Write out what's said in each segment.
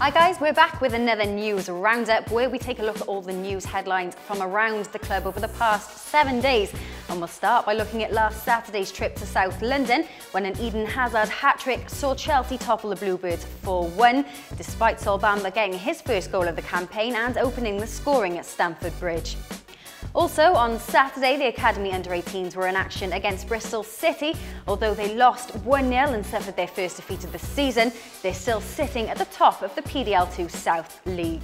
Hi guys, we're back with another news roundup where we take a look at all the news headlines from around the club over the past 7 days. And we'll start by looking at last Saturday's trip to South London when an Eden Hazard hat-trick saw Chelsea topple the Bluebirds 4-1, despite Sol Bamba getting his first goal of the campaign and opening the scoring at Stamford Bridge. Also on Saturday, the Academy Under-18s were in action against Bristol City. Although they lost 1-0 and suffered their first defeat of the season, they're still sitting at the top of the PDL2 South League.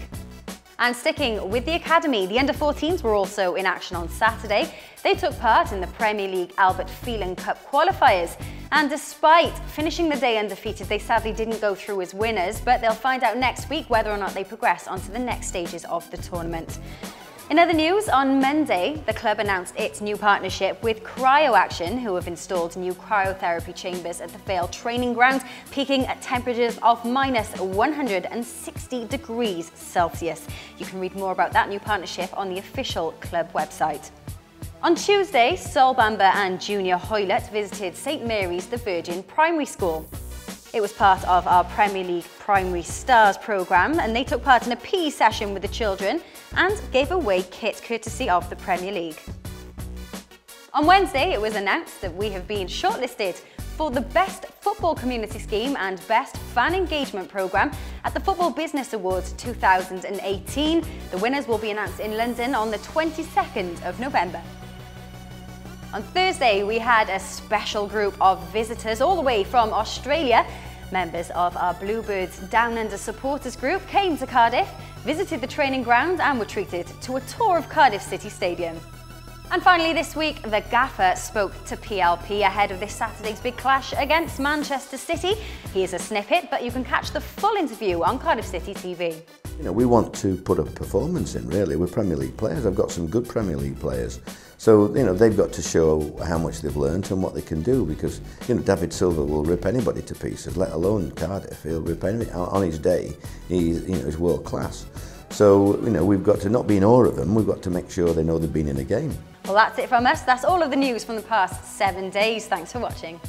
And sticking with the Academy, the Under-14s were also in action on Saturday. They took part in the Premier League Albert Phelan Cup qualifiers. And despite finishing the day undefeated, they sadly didn't go through as winners, but they'll find out next week whether or not they progress onto the next stages of the tournament. In other news, on Monday, the club announced its new partnership with CryoAction, who have installed new cryotherapy chambers at the Vale training ground, peaking at temperatures of minus 160 degrees Celsius. You can read more about that new partnership on the official club website. On Tuesday, Sol Bamba and Junior Hoylett visited St Mary's the Virgin Primary School. It was part of our Premier League Primary Stars programme, and they took part in a PE session with the children and gave away kit courtesy of the Premier League. On Wednesday, it was announced that we have been shortlisted for the Best Football Community Scheme and Best Fan Engagement Programme at the Football Business Awards 2018. The winners will be announced in London on the 22nd of November. On Thursday, we had a special group of visitors all the way from Australia. Members of our Bluebirds Down Under supporters group came to Cardiff, visited the training ground and were treated to a tour of Cardiff City Stadium. And finally this week, the gaffer spoke to PLP ahead of this Saturday's big clash against Manchester City. Here's a snippet, but you can catch the full interview on Cardiff City TV. You know, we want to put a performance in, really. We're Premier League players. I've got some good Premier League players. So, you know, they've got to show how much they've learned and what they can do, because, you know, David Silva will rip anybody to pieces, let alone Cardiff. He'll rip anybody. On his day, he's world class. So, you know, we've got to not be in awe of them, we've got to make sure they know they've been in a game. Well, that's it from us. That's all of the news from the past 7 days. Thanks for watching.